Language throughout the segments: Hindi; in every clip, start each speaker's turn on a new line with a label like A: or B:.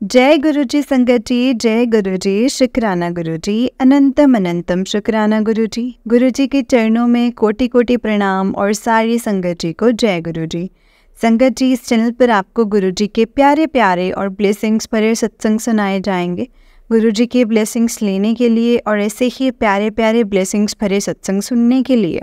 A: जय गुरुजी संगत जी, जय गुरुजी, शुक्राना गुरुजी, अनंतम अनंतम शुक्राना गुरुजी। गुरुजी के चरणों में कोटि कोटि प्रणाम और सारी संगत जी को जय गुरुजी। संगत जी, इस चैनल पर आपको गुरुजी के प्यारे प्यारे और ब्लेसिंग्स भरे सत्संग सुनाए जाएंगे। गुरुजी के ब्लेसिंग्स लेने के लिए और ऐसे ही प्यारे प्यारे ब्लेसिंग्स भरे सत्संग सुनने के लिए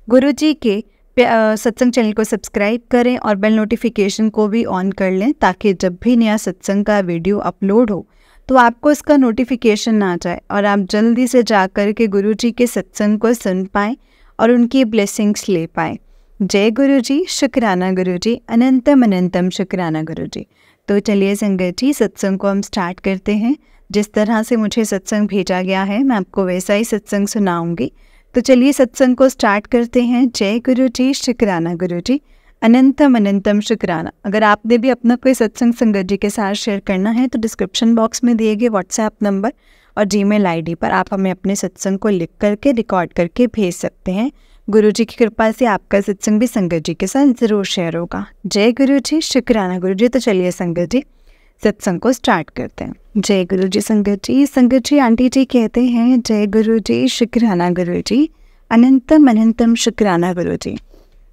A: गुरुजी के सत्संग चैनल को सब्सक्राइब करें और बेल नोटिफिकेशन को भी ऑन कर लें, ताकि जब भी नया सत्संग का वीडियो अपलोड हो तो आपको इसका नोटिफिकेशन ना जाए और आप जल्दी से जाकर के गुरुजी के सत्संग को सुन पाएँ और उनकी ब्लेसिंग्स ले पाएँ। जय गुरुजी, शुक्राना गुरुजी, अनंतम अनंतम शुक्राना गुरुजी। तो चलिए संगत जी, सत्संग को हम स्टार्ट करते हैं। जिस तरह से मुझे सत्संग भेजा गया है मैं आपको वैसा ही सत्संग सुनाऊंगी। तो चलिए सत्संग को स्टार्ट करते हैं। जय गुरुजी, शुक्राना गुरुजी, अनंतम अनंतम शुक्राना। अगर आपने भी अपना कोई सत्संग संगत जी के साथ शेयर करना है तो डिस्क्रिप्शन बॉक्स में दिए गए व्हाट्सएप नंबर और जीमेल आईडी पर आप हमें अपने सत्संग को लिख करके रिकॉर्ड करके भेज सकते हैं। गुरुजी की कृपा से आपका सत्संग भी संगत जी के साथ ज़रूर शेयर होगा। जय गुरुजी, शुक्राना गुरुजी। तो चलिए संगत जी, सत्संग को स्टार्ट करते हैं। जय गुरुजी संगत जी। संगत जी, आंटी जी कहते हैं जय गुरुजी, शुक्राना गुरुजी, अनंतम अनंतम शुक्राना गुरुजी।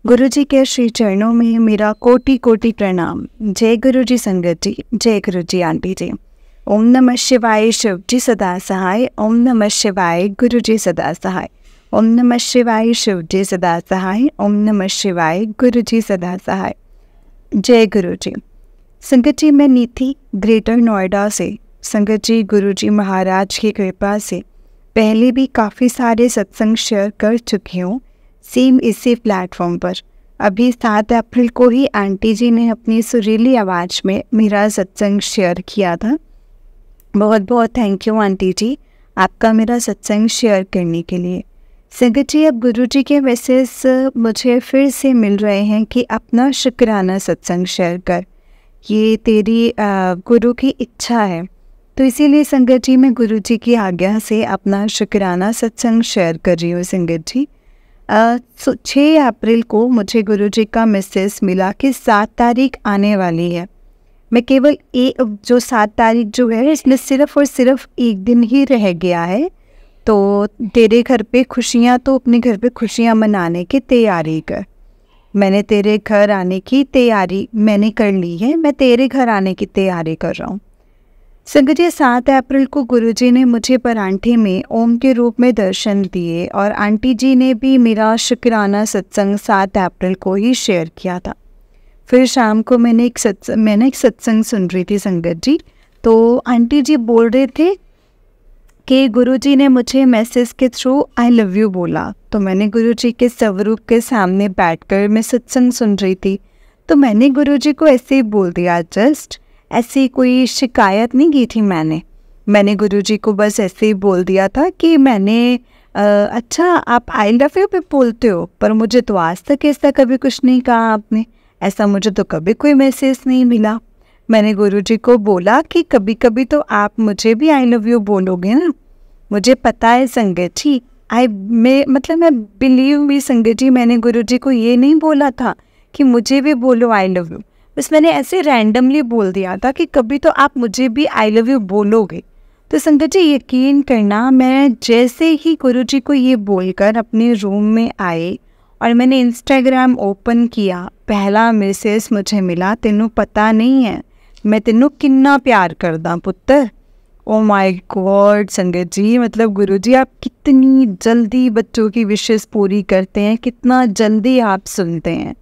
A: गुरुजी के श्री चरणों में मेरा कोटि कोटि प्रणाम। जय गुरुजी संगत जी, जय गुरुजी आंटी जी। ओम नमः शिवाय, शिव जी सदा सहाय। ओम नमः शिवाय, गुरुजी सदा सहाय। ओम नमः शिवाय, शिव जी सदा सहाय। ओम नमः शिवाय, गुरुजी सदा सहाय। जय गुरुजी। संगत जी, मैं नीति ग्रेटर नोएडा से। संगत जी, गुरुजी महाराज की कृपा से पहले भी काफ़ी सारे सत्संग शेयर कर चुकी हूँ, सेम इसी प्लेटफॉर्म पर। अभी 7 अप्रैल को ही आंटी जी ने अपनी सुरीली आवाज़ में मेरा सत्संग शेयर किया था। बहुत बहुत थैंक यू आंटी जी, आपका मेरा सत्संग शेयर करने के लिए। संगत जी, अब गुरुजी के मैसेज मुझे फिर से मिल रहे हैं कि अपना शुक्राना सत्संग शेयर कर, ये तेरी गुरु की इच्छा है। तो इसीलिए संगत जी, मैं गुरुजी की आज्ञा से अपना शुक्राना सत्संग शेयर कर रही हूँ। संगत जी, 6 अप्रैल को मुझे गुरुजी का मैसेज मिला कि 7 तारीख आने वाली है। मैं केवल जो 7 तारीख जो है, इसमें सिर्फ़ और सिर्फ एक दिन ही रह गया है। तो तेरे घर पे खुशियाँ, तो अपने घर पे खुशियाँ मनाने की तैयारी कर। मैंने तेरे घर आने की तैयारी मैंने कर ली है, मैं तेरे घर आने की तैयारी कर रहा हूँ। संगत जी, 7 अप्रैल को गुरुजी ने मुझे परांठे में ओम के रूप में दर्शन दिए और आंटी जी ने भी मेरा शुक्राना सत्संग 7 अप्रैल को ही शेयर किया था। फिर शाम को मैंने एक सत्संग सुन रही थी संगत जी, तो आंटी जी बोल रहे थे कि गुरुजी ने मुझे मैसेज के थ्रू आई लव यू बोला। तो मैंने गुरुजी के स्वरूप के सामने बैठकर मैं सत्संग सुन रही थी, तो मैंने गुरुजी को ऐसे ही बोल दिया। जस्ट ऐसी कोई शिकायत नहीं की थी मैंने गुरुजी को बस ऐसे ही बोल दिया था कि अच्छा आप आई लव यू भी बोलते हो, पर मुझे तो आज तक ऐसा कभी कुछ नहीं कहा आपने, ऐसा मुझे तो कभी कोई मैसेज नहीं मिला। मैंने गुरुजी को बोला कि कभी कभी तो आप मुझे भी आई लव यू बोलोगे ना। मुझे पता है संगत जी, मैं बिलीव भी संगत जी, मैंने गुरुजी को ये नहीं बोला था कि मुझे भी बोलो आई लव यू, बस मैंने ऐसे रैंडमली बोल दिया था कि कभी तो आप मुझे भी आई लव यू बोलोगे। तो संगत जी, यकीन करना, मैं जैसे ही गुरुजी को ये बोलकर अपने रूम में आए और मैंने इंस्टाग्राम ओपन किया, पहला मैसेज मुझे मिला, तेनू पता नहीं है मैं तेनू कितना प्यार करदा पुत्र। ओ माय गॉड संगत जी, मतलब गुरुजी आप कितनी जल्दी बच्चों की विशेष पूरी करते हैं, कितना जल्दी आप सुनते हैं।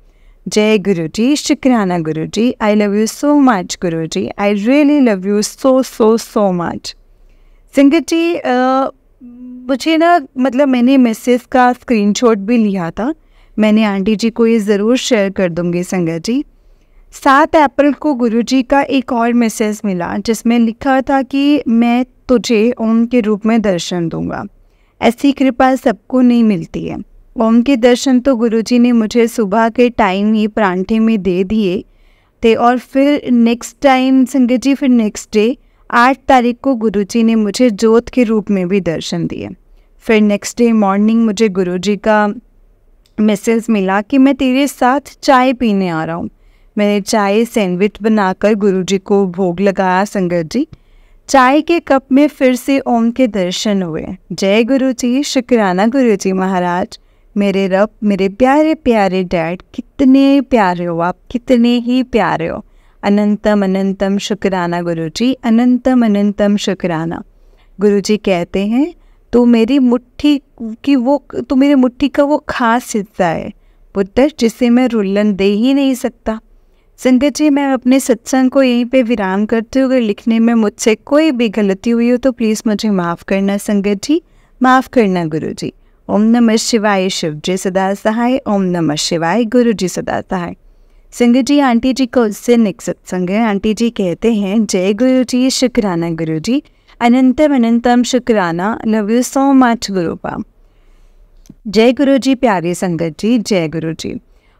A: जय गुरुजी, शुक्राना Guruji, I love you so much Guruji, I really love you so so so much. संगत जी, मुझे ना, मतलब मैंने मैसेज का स्क्रीनशॉट भी लिया था, मैंने आंटी जी को ये ज़रूर शेयर कर दूंगी। संगत जी, 7 अप्रैल को गुरुजी का एक और मैसेज मिला जिसमें लिखा था कि मैं तुझे ओम के रूप में दर्शन दूंगा। ऐसी कृपा सबको नहीं मिलती है। ओम के दर्शन तो गुरुजी ने मुझे सुबह के टाइम ही परांठे में दे दिए थे और फिर नेक्स्ट टाइम संगत जी, फिर नेक्स्ट डे 8 तारीख को गुरुजी ने मुझे जोत के रूप में भी दर्शन दिए। फिर नेक्स्ट डे मॉर्निंग मुझे गुरुजी का मैसेज मिला कि मैं तेरे साथ चाय पीने आ रहा हूँ। मैंने चाय सैंडविच बनाकर गुरुजी को भोग लगाया संगत जी। चाय के कप में फिर से ओम के दर्शन हुए। जय गुरुजी, शुक्राना गुरुजी महाराज। मेरे रब, मेरे प्यारे प्यारे डैड, कितने प्यारे हो आप, कितने ही प्यारे हो। अनंतम अनंतम शुक्राना गुरुजी, अनंतम अनंतम शुक्राना। गुरुजी कहते हैं तो मेरी मुट्ठी का वो खास हिस्सा है पुत्र, जिसे मैं रुलन दे ही नहीं सकता। संगत जी, मैं अपने सत्संग को यहीं पे विराम करते हुए लिखने में मुझसे कोई भी गलती हुई हो तो प्लीज़ मुझे माफ़ करना संगत जी, माफ़ करना गुरुजी। ओम नमः शिवाय, शिव जी सदा सहाय। ओम नमः शिवाय, गुरु जी सदा सहाय। संगत जी, आंटी जी का उससे नेक्स्ट सत्संग है। आंटी जी कहते हैं जय गुरु जी, शुक्राना गुरु जी, अनंतम अनंतम शुक्राना, लव यू सो मच गुरुपा। जय गुरु जी प्यारे संगत जी, जय गुरु जी।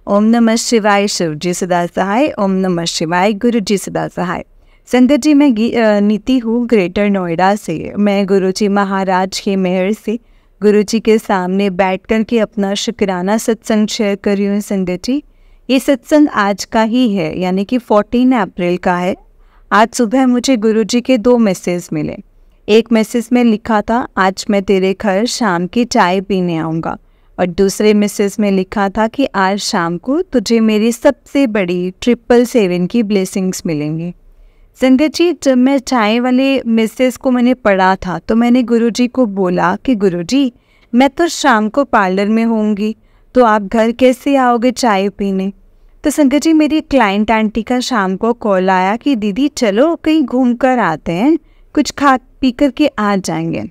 A: ओम नमः शिवाय, शिव जी सदा सहाय। ओम नमः शिवाय, गुरु जी सदा सहाय। संगत जी, मैं नीति हूँ ग्रेटर नोएडा से। मैं गुरु जी महाराज की मेहर से गुरु जी के सामने बैठ कर के अपना शुक्राना सत्संग शेयर कर रही हूँ। संगत जी, ये सत्संग आज का ही है, यानी कि 14 अप्रैल का है। आज सुबह मुझे गुरु जी के 2 मैसेज मिले। एक मैसेज में लिखा था आज मैं तेरे घर शाम की चाय पीने आऊँगा, और दूसरे मैसेज में लिखा था कि आज शाम को तुझे मेरी सबसे बड़ी 777 की ब्लेसिंग्स मिलेंगी। संगत जी, जब मैं चाय वाले मैसेज को मैंने पढ़ा था तो मैंने गुरुजी को बोला कि गुरुजी, मैं तो शाम को पार्लर में होंगी, तो आप घर कैसे आओगे चाय पीने। तो संगत जी, मेरी क्लाइंट आंटी का शाम को कॉल आया कि दीदी चलो कहीं घूम कर आते हैं, कुछ खा पी कर के आ जाएंगे।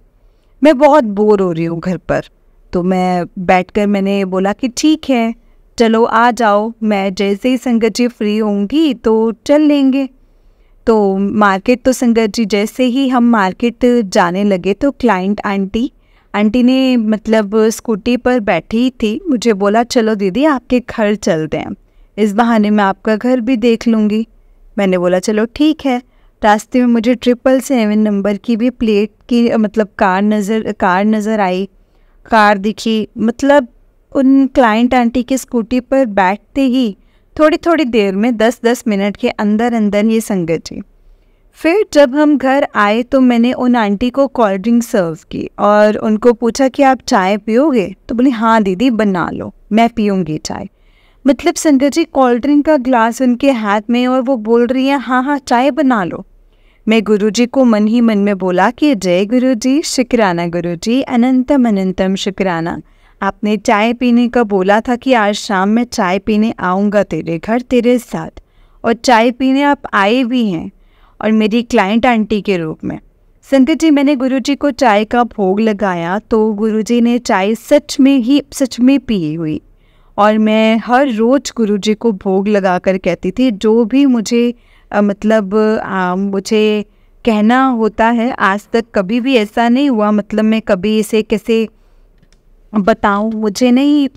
A: मैं बहुत बोर हो रही हूँ घर पर, तो मैं बैठकर मैंने बोला कि ठीक है चलो आ जाओ, मैं जैसे ही संगत जी फ्री होंगी तो चल लेंगे। तो मार्केट तो संगत जी जैसे ही हम मार्केट जाने लगे तो क्लाइंट आंटी ने मतलब स्कूटी पर बैठी थी, मुझे बोला चलो दीदी आपके घर चलते हैं, इस बहाने मैं आपका घर भी देख लूँगी। मैंने बोला चलो ठीक है। रास्ते में मुझे 777 नंबर की भी प्लेट की मतलब कार नज़र आई, कार दिखी। मतलब उन क्लाइंट आंटी की स्कूटी पर बैठते ही थोड़ी देर में 10-10 मिनट के अंदर ये संगत जी। फिर जब हम घर आए तो मैंने उन आंटी को कोल्ड ड्रिंक सर्व की और उनको पूछा कि आप चाय पियोगे, तो बोली हाँ दीदी बना लो, मैं पीऊँगी चाय। मतलब संगत जी, कोल्ड ड्रिंक का ग्लास उनके हाथ में और वो बोल रही हैं हाँ चाय बना लो। मैं गुरुजी को मन ही मन में बोला कि जय गुरुजी, शुक्राना गुरुजी, अनंतम अनंतम शुक्राना। आपने चाय पीने का बोला था कि आज शाम में चाय पीने आऊँगा तेरे घर तेरे साथ, और चाय पीने आप आए भी हैं, और मेरी क्लाइंट आंटी के रूप में। संगत जी, मैंने गुरुजी को चाय का भोग लगाया तो गुरुजी ने चाय सच में पी हुई। और मैं हर रोज़ गुरुजी को भोग लगा कर कहती थी जो भी मुझे मुझे कहना होता है। आज तक कभी भी ऐसा नहीं हुआ, मतलब मैं कभी इसे कैसे बताऊं, मुझे नहीं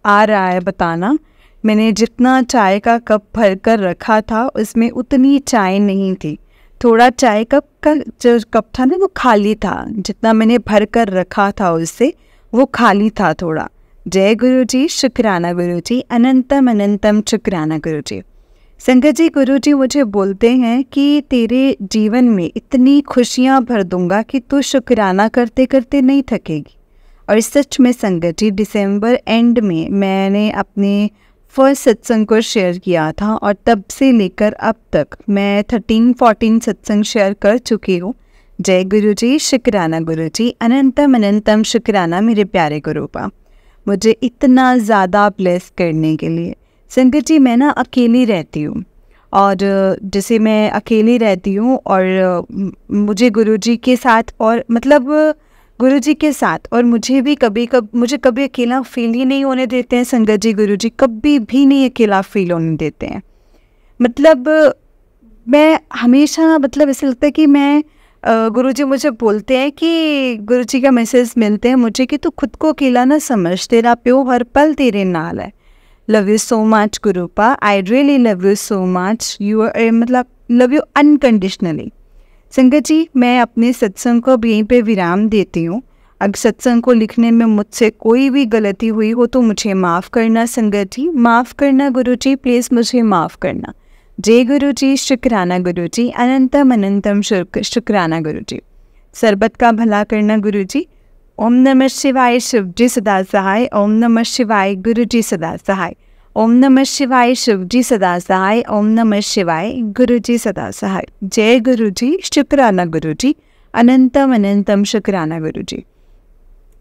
A: आ रहा है बताना। मैंने जितना चाय का कप भर कर रखा था उसमें उतनी चाय नहीं थी। थोड़ा चाय कप का जो कप था ना वो खाली था, जितना मैंने भर कर रखा था उससे वो खाली था थोड़ा। जय गुरुजी, शुक्राना गुरुजी, अनंतम अनंतम शुक्राना गुरुजी। संगत जी, गुरुजी मुझे बोलते हैं कि तेरे जीवन में इतनी खुशियाँ भर दूंगा कि तू शुक्राना करते करते नहीं थकेगी। और सच में संगत जी, दिसंबर एंड में मैंने अपने फर्स्ट सत्संग को शेयर किया था और तब से लेकर अब तक मैं 13-14 सत्संग शेयर कर चुकी हूँ। जय गुरुजी, शुक्राना गुरुजी, अनंतम अनंतम शुक्राना मेरे प्यारे गुरुपा, मुझे इतना ज़्यादा ब्लेस करने के लिए। संगत जी, मैं ना अकेली रहती हूँ, और जैसे मैं अकेली रहती हूँ और मुझे गुरुजी के साथ और गुरुजी के साथ और मुझे कभी अकेला फील ही नहीं होने देते हैं। संगत जी, गुरुजी कभी भी नहीं अकेला फील होने देते हैं। मैं हमेशा ऐसा लगता है कि मैं गुरुजी मुझे बोलते हैं कि गुरुजी का मैसेज मिलते हैं मुझे कि तू खुद को अकेला ना समझ, तेरा प्यो हर पल तेरे नाल है। Love you so much गुरुपा, I really love you so much, you love you unconditionally. संगत जी, मैं अपने सत्संग को अब यहीं पे विराम देती हूँ। अगर सत्संग को लिखने में मुझसे कोई भी गलती हुई हो तो मुझे माफ़ करना संगत जी, माफ़ करना गुरु जी, प्लीज़ मुझे माफ़ करना। जय गुरु जी, शुक्राना गुरु जी, अनंतम अनंतम शुक्राना गुरु जी। सरबत का भला करना गुरु जी। ओम नमः शिवाय, शिव जी सदा सहाय। ओम नमः शिवाय, गुरु जी सदा सहाय। ओम नमः शिवाय, शिव जी सदा सहाय। ओम नमः शिवाय, गुरु जी सदा सहाय। जय गुरु जी, शुक्राना गुरु जी, अनंतम अनंतम शुक्राना गुरु जी।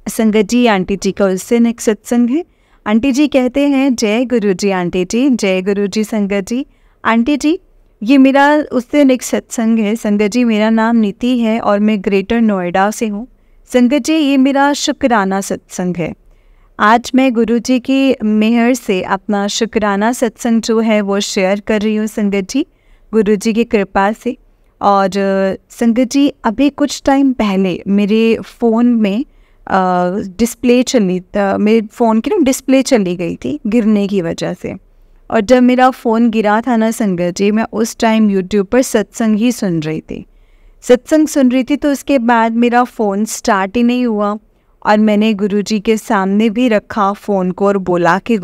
A: संगत जी, आंटी जी का उस दिन एक सत्संग है। आंटी जी कहते हैं, जय गुरु जी आंटी जी, जय गुरु जी संगत जी। आंटी जी, ये मेरा उस दिन एक सत्संग है। संगत जी, मेरा नाम नीति है और मैं ग्रेटर नोएडा से हूँ। संगत जी, ये मेरा शुक्राना सत्संग है। आज मैं गुरु जी की मेहर से अपना शुक्राना सत्संग जो है वो शेयर कर रही हूँ संगत जी, गुरु जी की कृपा से। और संगत जी, अभी कुछ टाइम पहले मेरे फ़ोन में मेरे फ़ोन की डिस्प्ले चली गई थी गिरने की वजह से। और जब मेरा फ़ोन गिरा था ना संगत जी, मैं उस टाइम यूट्यूब पर सत्संग ही सुन रही थी। तो उसके बाद मेरा फ़ोन स्टार्ट ही नहीं हुआ और मैंने गुरुजी के सामने भी रखा फ़ोन को और बोला कि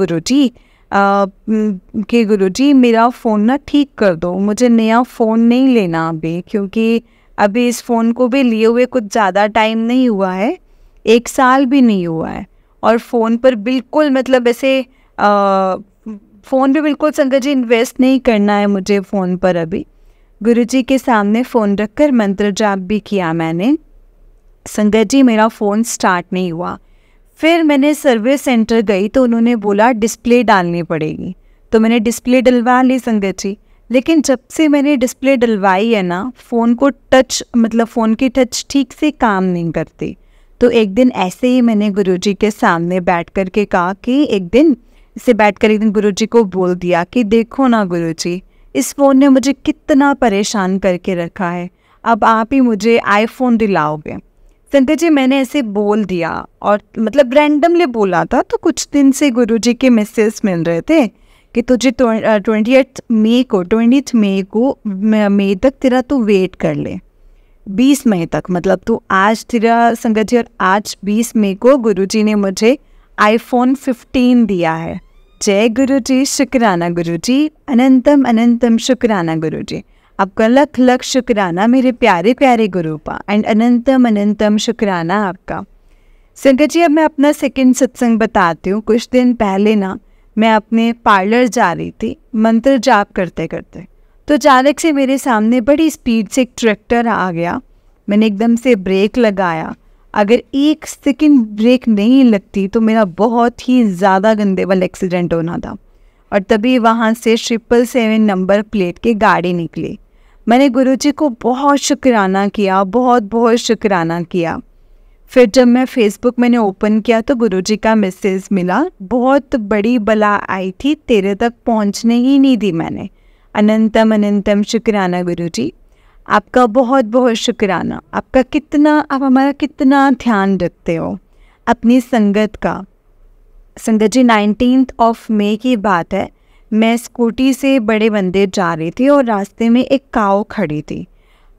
A: गुरुजी मेरा फ़ोन ना ठीक कर दो, मुझे नया फ़ोन नहीं लेना अभी, क्योंकि अभी इस फ़ोन को भी लिए हुए कुछ ज़्यादा टाइम नहीं हुआ है, 1 साल भी नहीं हुआ है। और फ़ोन पर बिल्कुल मतलब ऐसे फ़ोन पे बिल्कुल संगत जी इन्वेस्ट नहीं करना है मुझे फ़ोन पर अभी। गुरुजी के सामने फ़ोन रखकर मंत्र जाप भी किया मैंने। संगत जी, मेरा फ़ोन स्टार्ट नहीं हुआ। फिर मैंने सर्विस सेंटर गई तो उन्होंने बोला डिस्प्ले डालनी पड़ेगी, तो मैंने डिस्प्ले डलवा ली संगत जी। लेकिन जब से मैंने डिस्प्ले डलवाई है ना, फ़ोन की टच ठीक से काम नहीं करती। तो एक दिन ऐसे ही मैंने गुरुजी के सामने बैठ कर के कहा कि एक दिन गुरुजी को बोल दिया कि देखो ना गुरुजी, इस फ़ोन ने मुझे कितना परेशान करके रखा है, अब आप ही मुझे आईफोन दिलाओगे। संगत जी, मैंने ऐसे बोल दिया और मतलब रैंडमली बोला था। तो कुछ दिन से गुरुजी के मैसेज मिल रहे थे कि तुझे 20 मई तक तेरा तू वेट कर ले, 20 मई तक, मतलब तू आज तेरा संगत जी, और आज 20 मई को गुरुजी ने मुझे आईफोन 15 दिया है। जय गुरु जी, शुक्राना गुरु जी, अनंतम अनंतम शुक्राना गुरु जी। आपका लख लख शुक्राना मेरे प्यारे प्यारे गुरुपा, एंड अनंतम अनंतम शुक्राना आपका। संगत जी, अब मैं अपना सेकंड सत्संग बताती हूँ। कुछ दिन पहले ना मैं अपने पार्लर जा रही थी मंत्र जाप करते करते, तो अचानक से मेरे सामने बड़ी स्पीड से एक ट्रैक्टर आ गया। मैंने एकदम से ब्रेक लगाया। अगर 1 सेकंड ब्रेक नहीं लगती तो मेरा बहुत ही ज़्यादा गंदे वाला एक्सीडेंट होना था। और तभी वहाँ से 777 नंबर प्लेट की गाड़ी निकली। मैंने गुरुजी को बहुत शुक्राना किया, बहुत बहुत शुक्राना किया। फिर जब मैं फेसबुक मैंने ओपन किया तो गुरुजी का मैसेज मिला, बहुत बड़ी बला आई थी, तेरे तक पहुँचने ही नहीं दी मैंने। अनंतम अनंतम शुक्राना गुरुजी, आपका बहुत बहुत शुक्राना। आप हमारा कितना ध्यान रखते हो अपनी संगत का। संगत जी, 19 मई की बात है। मैं स्कूटी से बड़े मंदिर जा रही थी और रास्ते में एक काऊ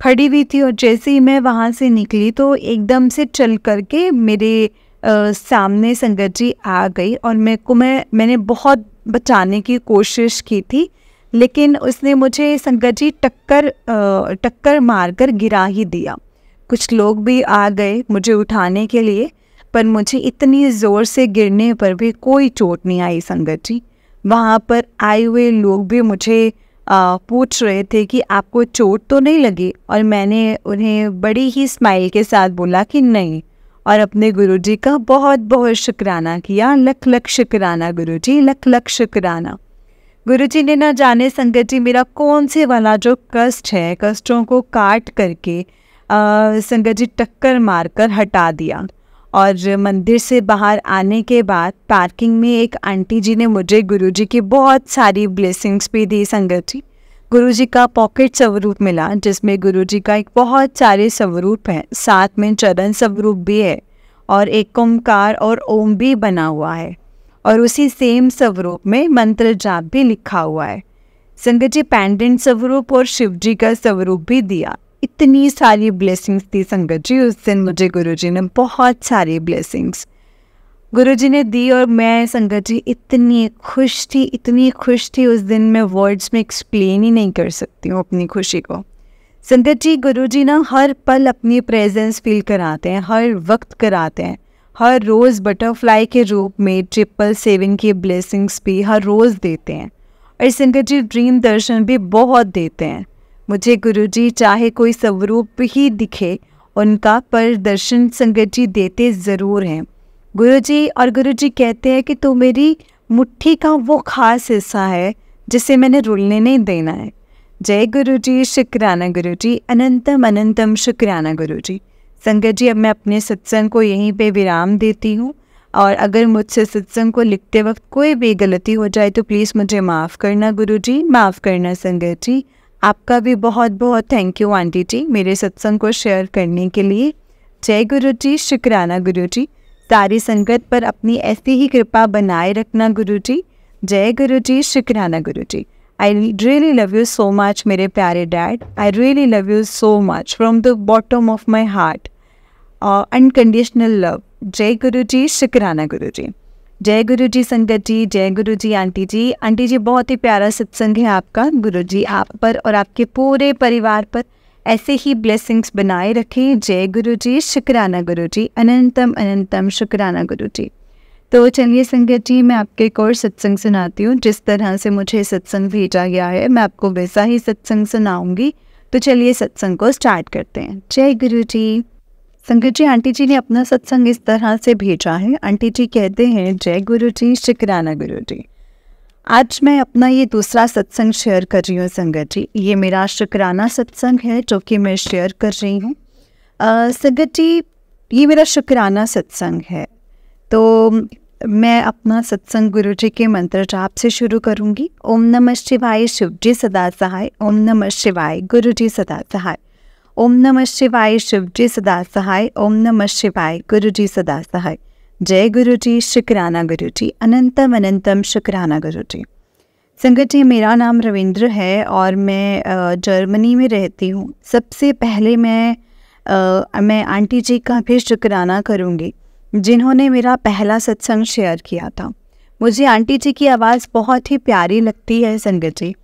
A: खड़ी हुई थी और जैसे ही मैं वहाँ से निकली तो एकदम से चल करके मेरे सामने संगत जी आ गई और मैंने बहुत बचाने की कोशिश की थी, लेकिन उसने मुझे संगत जी टक्कर मारकर गिरा ही दिया। कुछ लोग भी आ गए मुझे उठाने के लिए, पर मुझे इतनी ज़ोर से गिरने पर भी कोई चोट नहीं आई संगत जी। वहाँ पर आए हुए लोग भी मुझे पूछ रहे थे कि आपको चोट तो नहीं लगी, और मैंने उन्हें बड़ी ही स्माइल के साथ बोला कि नहीं, और अपने गुरुजी का बहुत बहुत शुक्राना किया। लख लख शुक्राना गुरुजी, लख लख शुक्राना। गुरुजी ने ना जाने संगत जी मेरा कौन से वाला जो कष्ट है, कष्टों को काट करके संगत जी टक्कर मारकर हटा दिया। और मंदिर से बाहर आने के बाद पार्किंग में एक आंटी जी ने मुझे गुरुजी की बहुत सारी ब्लेसिंग्स भी दी संगत जी। गुरुजी का पॉकेट स्वरूप मिला जिसमें गुरुजी का एक बहुत सारे स्वरूप हैं, साथ में चरण स्वरूप भी है और एक ओमकार और ओम भी बना हुआ है, और उसी सेम स्वरूप में मंत्र जाप भी लिखा हुआ है। संगत जी पेंडेंट स्वरूप और शिव जी का स्वरूप भी दिया। इतनी सारी ब्लेसिंग्स दी संगत जी। उस दिन मुझे गुरुजी ने बहुत सारी ब्लेसिंग्स गुरुजी ने दी और मैं संगत जी इतनी खुश थी उस दिन। मैं वर्ड्स में एक्सप्लेन ही नहीं कर सकती हूँ अपनी खुशी को। संगत जी गुरुजी ना हर पल अपनी प्रेजेंस फील कराते हैं, हर वक्त कराते हैं। हर रोज़ बटरफ्लाई के रूप में 777 की ब्लेसिंग्स भी हर रोज़ देते हैं। और संगत जी ड्रीम दर्शन भी बहुत देते हैं मुझे गुरुजी। चाहे कोई स्वरूप ही दिखे उनका, पर दर्शन संगत जी देते ज़रूर हैं गुरुजी। और गुरुजी कहते हैं कि तू मेरी मुट्ठी का वो खास हिस्सा है जिसे मैंने रुलने नहीं देना है। जय गुरुजी, शुक्राना गुरुजी, अनंतम अनंतम शुक्राना गुरुजी। संगत जी अब मैं अपने सत्संग को यहीं पे विराम देती हूँ। और अगर मुझसे सत्संग को लिखते वक्त कोई भी गलती हो जाए तो प्लीज़ मुझे माफ़ करना गुरुजी, माफ़ करना संगत जी। आपका भी बहुत बहुत थैंक यू आंटी जी मेरे सत्संग को शेयर करने के लिए। जय गुरुजी, शुक्राना गुरुजी। सारी संगत पर अपनी ऐसी ही कृपा बनाए रखना गुरुजी। जय गुरुजी, शुक्राना गुरुजी। I really love you so much मेरे प्यारे dad. I really love you so much from the bottom of my heart। Unconditional love. जय गुरुजी, शुक्राना गुरुजी। जय गुरुजी संगत जी, जय गुरुजी आंटी जी। आंटी जी बहुत ही प्यारा सत्संग है आपका। गुरुजी आप पर और आपके पूरे परिवार पर ऐसे ही ब्लेसिंग्स बनाए रखें। जय गुरुजी, शुक्राना गुरुजी, अनंतम अनंतम शुक्राना गुरुजी। तो चलिए संगत जी मैं आपके एक और सत्संग सुनाती हूँ। जिस तरह से मुझे सत्संग भेजा गया है मैं आपको वैसा ही सत्संग सुनाऊंगी। तो चलिए सत्संग को स्टार्ट करते हैं। जय गुरुजी। संगत जी आंटी जी ने अपना सत्संग इस तरह से भेजा है। आंटी जी कहते हैं जय गुरुजी, शुक्राना गुरुजी। आज मैं अपना ये दूसरा सत्संग शेयर कर रही हूँ संगत जी। ये मेरा शुक्राना सत्संग है जो कि मैं शेयर कर रही हूँ। संगत जी ये मेरा शुक्राना सत्संग है। तो मैं अपना सत्संग गुरुजी के मंत्र जाप से शुरू करूंगी। ओम नमः शिवाय, शिव जी सदा सहाय। ओम नमः शिवाय, गुरुजी सदा सहाय। ओम नमः शिवाय, शिव जी सदा सहाय। ओम नमः शिवाय, गुरुजी सदा सहाय। जय गुरुजी, शुक्राना गुरुजी, अनंतम अनंतम शुक्राना गुरुजी। संगत जी मेरा नाम रविंद्र है और मैं जर्मनी में रहती हूँ। सबसे पहले मैं आंटी जी का भी शुक्राना करूँगी जिन्होंने मेरा पहला सत्संग शेयर किया था। मुझे आंटी जी की आवाज़ बहुत ही प्यारी लगती है संगत जी।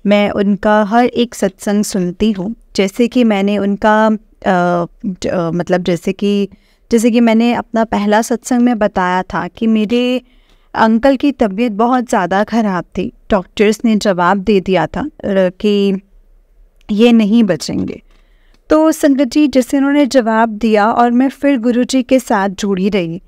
A: मैं उनका हर एक सत्संग सुनती हूँ। जैसे कि मैंने उनका मतलब जैसे कि मैंने अपना पहला सत्संग में बताया था कि मेरे अंकल की तबीयत बहुत ज़्यादा ख़राब थी। डॉक्टर्स ने जवाब दे दिया था कि ये नहीं बचेंगे। तो संगत जी जैसे उन्होंने जवाब दिया और मैं फिर गुरुजी के साथ जुड़ी रही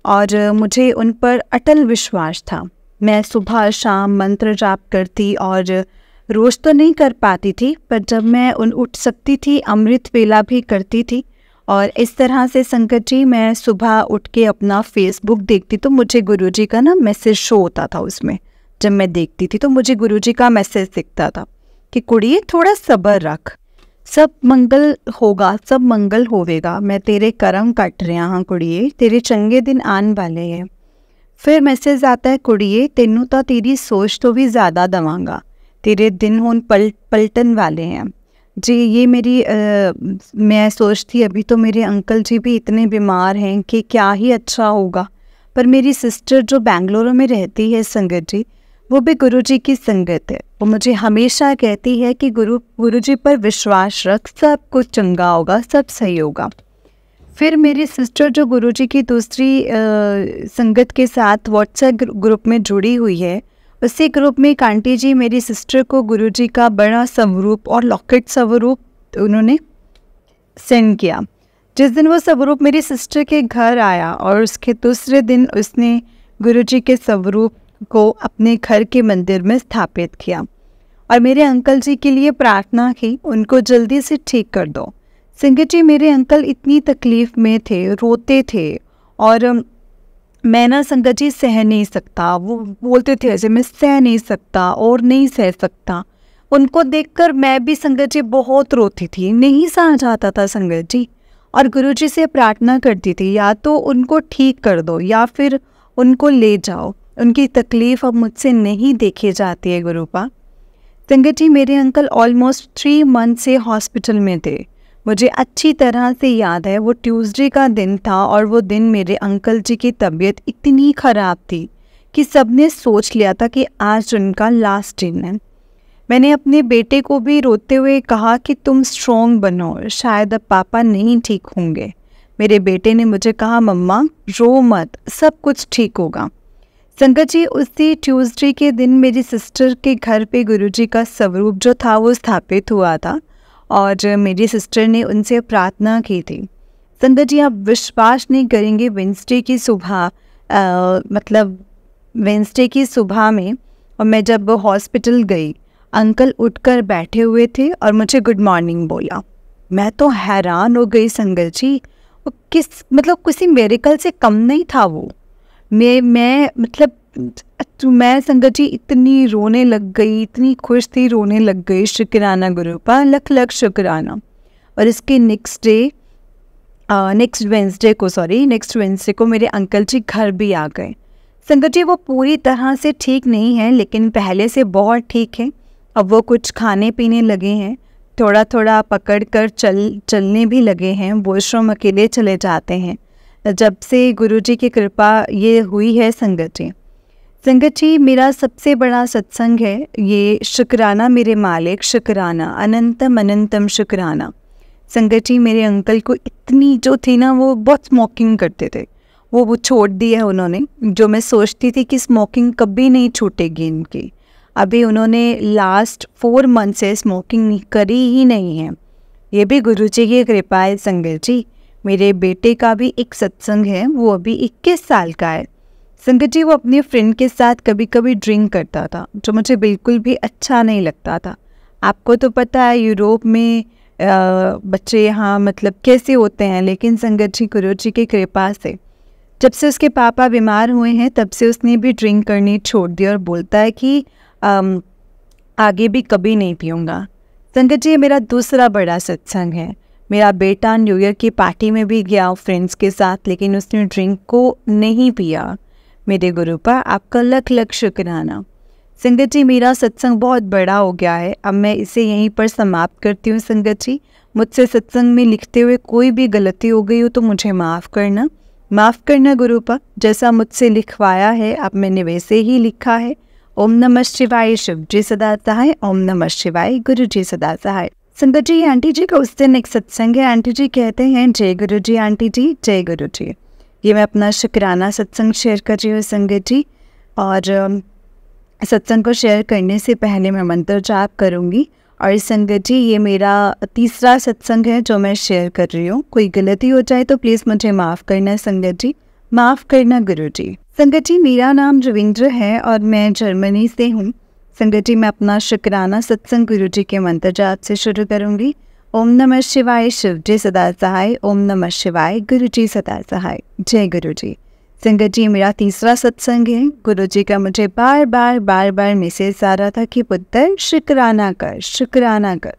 A: और मुझे उन पर अटल विश्वास था। मैं सुबह शाम मंत्र जाप करती और रोज़ तो नहीं कर पाती थी, पर जब मैं उठ सकती थी अमृत वेला भी करती थी। और इस तरह से संगत जी मैं सुबह उठ के अपना फेसबुक देखती तो मुझे गुरुजी का ना मैसेज शो होता था उसमें। जब मैं देखती थी तो मुझे गुरुजी का मैसेज दिखता था कि कुड़िए थोड़ा सब्र रख, सब मंगल होगा, सब मंगल होवेगा। मैं तेरे करम कट रहा हाँ कुड़िए, तेरे चंगे दिन आने वाले हैं। फिर मैसेज आता है कुड़िए तेनू तो तेरी सोच तो भी ज़्यादा दवांगा, तेरे दिन हुन पलटन वाले हैं जी। ये मेरी मैं सोचती अभी तो मेरे अंकल जी भी इतने बीमार हैं कि क्या ही अच्छा होगा। पर मेरी सिस्टर जो बेंगलुरु में रहती है संगत जी, वो भी गुरुजी की संगत है। वो मुझे हमेशा कहती है कि गुरुजी पर विश्वास रख, सब कुछ चंगा होगा, सब सही होगा। फिर मेरी सिस्टर जो गुरुजी की दूसरी संगत के साथ व्हाट्सएप ग्रुप में जुड़ी हुई है, उसी ग्रुप में एक आंटी जी मेरी सिस्टर को गुरुजी का बड़ा स्वरूप और लॉकेट स्वरूप उन्होंने सेंड किया। जिस दिन वो स्वरूप मेरी सिस्टर के घर आया और उसके दूसरे दिन उसने गुरुजी के स्वरूप को अपने घर के मंदिर में स्थापित किया और मेरे अंकल जी के लिए प्रार्थना की, उनको जल्दी से ठीक कर दो। संगत जी मेरे अंकल इतनी तकलीफ़ में थे, रोते थे और मैं ना संगत जी सह नहीं सकता। वो बोलते थे ऐसे मैं सह नहीं सकता और नहीं सह सकता। उनको देखकर मैं भी संगत जी बहुत रोती थी, नहीं सहा जाता था संगत जी। और गुरुजी से प्रार्थना करती थी या तो उनको ठीक कर दो या फिर उनको ले जाओ, उनकी तकलीफ़ अब मुझसे नहीं देखी जाती है गुरुपा। संगत जी मेरे अंकल ऑलमोस्ट 3 मंथ से हॉस्पिटल में थे। मुझे अच्छी तरह से याद है वो ट्यूसडे का दिन था और वो दिन मेरे अंकल जी की तबीयत इतनी ख़राब थी कि सबने सोच लिया था कि आज उनका लास्ट दिन है। मैंने अपने बेटे को भी रोते हुए कहा कि तुम स्ट्रॉन्ग बनो, शायद अब पापा नहीं ठीक होंगे। मेरे बेटे ने मुझे कहा मम्मा रो मत, सब कुछ ठीक होगा। संगत जी, उसी ट्यूसडे के दिन मेरी सिस्टर के घर पे गुरुजी का स्वरूप जो था वो स्थापित हुआ था और मेरी सिस्टर ने उनसे प्रार्थना की थी। संगत जी, आप विश्वास नहीं करेंगे, वेंसडे की सुबह में और मैं जब हॉस्पिटल गई, अंकल उठकर बैठे हुए थे और मुझे गुड मॉर्निंग बोला। मैं तो हैरान हो गई संगत जी, वो किसी मेरेकल से कम नहीं था वो। मैं संगत जी इतनी रोने लग गई, इतनी खुश थी, रोने लग गई। शुक्राना गुरु का, लख लख शुक्राना। और इसके नेक्स्ट वेंसडे को मेरे अंकल जी घर भी आ गए। संगत जी, वो पूरी तरह से ठीक नहीं है लेकिन पहले से बहुत ठीक है। अब वो कुछ खाने पीने लगे हैं, थोड़ा थोड़ा पकड़ कर चलने भी लगे हैं। वॉशरूम अकेले चले जाते हैं जब से गुरुजी की कृपा ये हुई है। संगत जी, मेरा सबसे बड़ा सत्संग है ये शुक्राना मेरे मालिक, शुक्राना, अनंतम अनंतम शुक्राना। संगत जी, मेरे अंकल को इतनी जो थी ना, वो बहुत स्मोकिंग करते थे, वो छोड़ दी है उन्होंने। जो मैं सोचती थी कि स्मोकिंग कभी नहीं छूटेगी इनकी, अभी उन्होंने लास्ट 4 मंथ से स्मोकिंग करी ही नहीं है। ये भी गुरुजी की कृपा है संगत जी। मेरे बेटे का भी एक सत्संग है, वो अभी 21 साल का है। संगत जी, वो अपने फ्रेंड के साथ कभी कभी ड्रिंक करता था, जो मुझे बिल्कुल भी अच्छा नहीं लगता था। आपको तो पता है यूरोप में बच्चे यहाँ कैसे होते हैं, लेकिन संगत जी गुरुजी की कृपा से जब से उसके पापा बीमार हुए हैं तब से उसने भी ड्रिंक करनी छोड़ दी और बोलता है कि आगे भी कभी नहीं पीऊँगा। संगत जी, मेरा दूसरा बड़ा सत्संग है। मेरा बेटा न्यू ईयर की पार्टी में भी गया फ्रेंड्स के साथ, लेकिन उसने ड्रिंक को नहीं पिया। मेरे गुरु पर आपका लख लख शुक्राना। संगत जी, मेरा सत्संग बहुत बड़ा हो गया है, अब मैं इसे यहीं पर समाप्त करती हूँ। संगत जी, मुझसे सत्संग में लिखते हुए कोई भी गलती हो गई हो तो मुझे माफ़ करना गुरु पर। जैसा मुझसे लिखवाया है अब मैंने वैसे ही लिखा है। ओम नमः शिवाय, शिव जी सदा सहाय। ओम नमः शिवाय, गुरु जी सदा सहाय। संगत जी, आंटी जी का उस दिन एक सत्संग है। आंटी जी कहते हैं जय गुरु जी, आंटी जी जय गुरु जी। ये मैं अपना शुक्राना सत्संग शेयर कर रही हूँ संगत जी। और सत्संग को शेयर करने से पहले मैं मंत्र जाप करूँगी। और संगत जी, ये मेरा तीसरा सत्संग है जो मैं शेयर कर रही हूँ। कोई गलती हो जाए तो प्लीज़ मुझे माफ़ करना संगत जी, माफ़ करना गुरु जी। संगत जी, मेरा नाम रविंद्र है और मैं जर्मनी से हूँ। संगत जी, मैं अपना शुक्राना सत्संग गुरु जी के मंत्र जाप से शुरू करूँगी। ओम नमः शिवाय, शिव जी सदा सहाय। ओम नमः शिवाय, गुरु जी सदा सहाय। जय गुरु जी। संगत जी, मेरा तीसरा सत्संग है। गुरु जी का मुझे बार बार मैसेज आ रहा था कि पुत्र शुक्राना कर।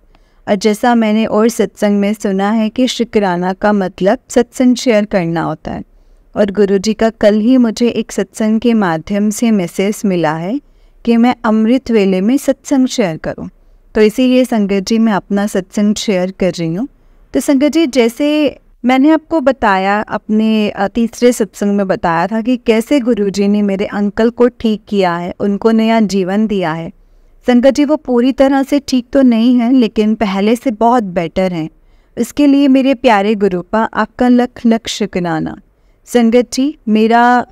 A: और जैसा मैंने और सत्संग में सुना है कि शुक्राना का मतलब सत्संग शेयर करना होता है। और गुरु जी का कल ही मुझे एक सत्संग के माध्यम से मैसेज मिला है कि मैं अमृत वेले में सत्संग शेयर करूं। तो इसीलिए संगत जी मैं अपना सत्संग शेयर कर रही हूँ। तो संगत जी, जैसे मैंने आपको बताया, अपने तीसरे सत्संग में बताया था कि कैसे गुरुजी ने मेरे अंकल को ठीक किया है, उनको नया जीवन दिया है। संगत जी, वो पूरी तरह से ठीक तो नहीं है लेकिन पहले से बहुत बेटर हैं। इसके लिए मेरे प्यारे गुरुपा आपका लख लख शुक्राना। संगत जी, मेरा